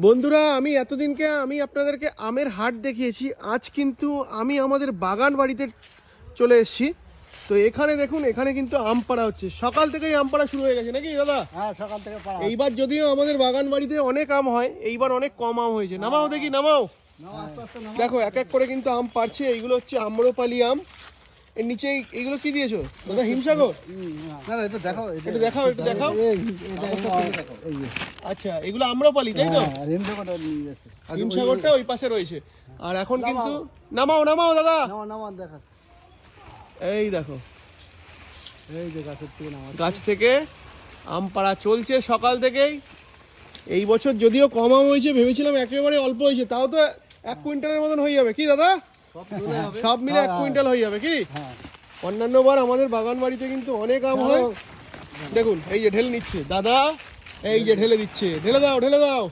বন্ধুরা, আমি এতদিনকে আপনাদেরকে আমের হাট দেখিয়েছি। আজ কিন্তু আমি আমাদের বাগান বাড়িতে চলে এসেছি। তো এখানে দেখুন, এখানে কিন্তু আম পাড়া হচ্ছে। সকাল থেকেই আম পাড়া শুরু হয়ে গেছে নাকি দাদা? হ্যাঁ, সকাল থেকে পাড়া। এইবার যদিও আমাদের বাগান বাড়িতে অনেক আম হয়, এইবার অনেক কম আম হয়েছে। নামাও দেখি, নামাও। আস্তে আস্তে নামো। দেখো এক এক করে কিন্তু আম পাড়ছে। এইগুলো হচ্ছে আম্রপালি আম। এর নিচে এইগুলো কি দিয়েছো দাদা? হিমসাগর? না না, এটা দেখাও, একটু দেখাও, একটু দেখাও। এই যে আচ্ছা, এগুলো আম্রপালি তাই তো? হ্যাঁ, রিমঝাকটা নিয়ে গেছে। হিমসাগরটা ওই পাশে রয়েছে। আর এখন কিন্তু নামাও নামাও দাদা। নামা নামা দেখা। এই দেখো, এই যে গাছের থেকে নামা। গাছ থেকে আম পাড়া চলছে সকাল থেকেই। এই বছর যদিও কম আম হয়েছে, ভেবেছিলাম একেবারে অল্প হয়েছে, তাও তো 1 কুইন্টালের মতন হয়ে যাবে কি দাদা? সব মিলে 1 কুইন্টাল হয়ে যাবে কি? হ্যাঁ, অন্যান্য বার আমাদের বাগান বাড়িতে কিন্তু অনেক আম হয়। দেখুন এই যে ঢেলে নিচ্ছে দাদা, এই যে ঢেলে দিচ্ছে। ঢেলে দাও, ঢেলে দাও।